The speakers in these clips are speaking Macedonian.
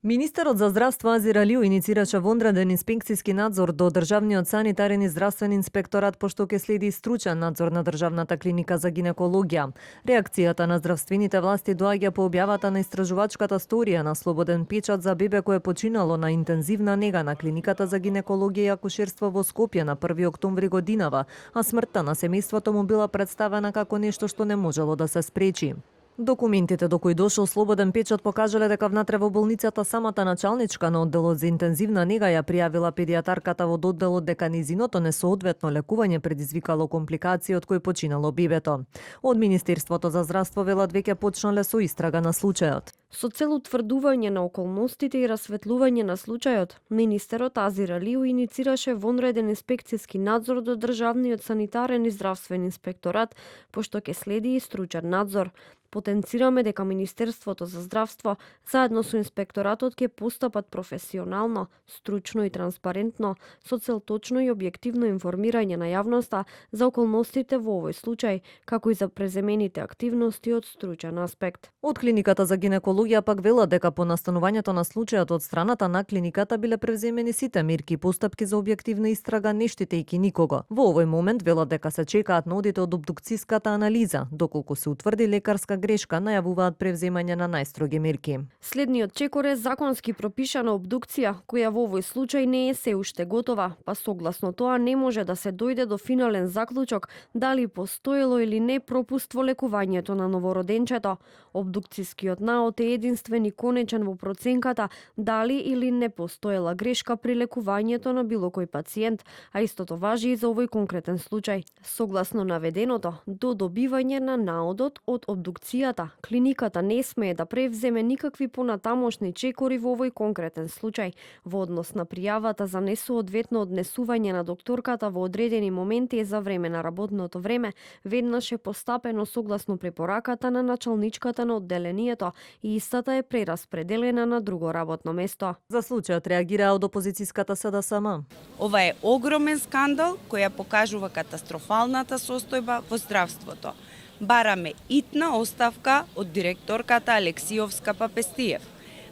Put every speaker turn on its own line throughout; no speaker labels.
Министерот за здравство Азир Алиу иницираше вонреден инспекцијски надзор до Државниот санитарен и здравствен инспекторат, пошто ќе следи стручен надзор на Државната клиника за гинекологија. Реакцијата на здравствените власти доаѓа по објавата на истражувачката сторија на слободен печат за бебе кое починало на интензивна нега на клиниката за гинекологија и акушерство во Скопје на 1 октомври годинава, а смртта на семејството му била представена како нешто што не можело да се спречи. Документите до кои дошол слободен печат покажале дека внатре во болницата самата началничка на одделот за интензивна нега ја пријавила педијатарката во одделот дека низиното несоодветно лекување предизвикало компликации од кои починало бебето. Од Министерството за здравство велат веќе почнале со истрага на случајот.
Со цел утврдување на околностите и расветлување на случајот, министерот Азир Алиу иницираше вонреден инспекцијски надзор до Државниот санитарен и здравствен инспекторат, пошто ќе следи и стручен надзор. Потенцираме дека Министерството за здравство заедно со инспекторатот ќе постапат професионално, стручно и транспарентно со цел точно и објективно информирање на јавноста за околностите во овој случај, како и за преземените активности од стручен аспект.
Од клиниката за гинекологија пак велат дека по настанувањето на случајот од страната на клиниката биле превземени сите мерки и постапки за објективна истрага, не штетејќи никого. Во овој момент велат дека се чекаат нодите од обдукцијската анализа, доколку се утврди лекарска грешка, најавуваат превземање на најстроги мерки.
Следниот чекор е законски пропишана обдукција, која во овој случај не е се уште готова, па согласно тоа не може да се дојде до финален заклучок дали постоело или не пропуст во лекувањето на новороденчето. Обдукцијскиот наод е единствен и конечен во проценката дали или не постоела грешка при лекувањето на било кој пациент, а истото важи и за овој конкретен случај. Согласно наведеното, до добивање на наодот од обдукцијата, клиниката не смее да превземе никакви понатамошни чекори во овој конкретен случај. Во однос на пријавата за несоодветно однесување на докторката во одредени моменти за време на работното време, веднаш е постапено согласно препораката на началничката на одделението и истата е прераспределена на друго работно место.
За случајот реагираа од опозицијската СДСМ.
Ова е огромен скандал кој ја покажува катастрофалната состојба во здравството. Бараме итна оставка од директорката Алексиовска Папестиев.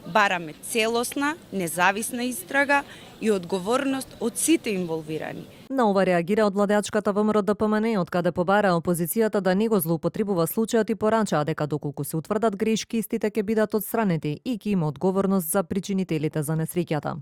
Бараме целосна, независна истрага и одговорност од сите инволвирани.
На ова реагира од владеачката ВМРО ДПМН, од каде побара опозицијата да не го злоупотребува случајот и порачаа дека доколку се утврдат грешки, истите ќе бидат отстранети и ќе има одговорност за причинителите за несреќата.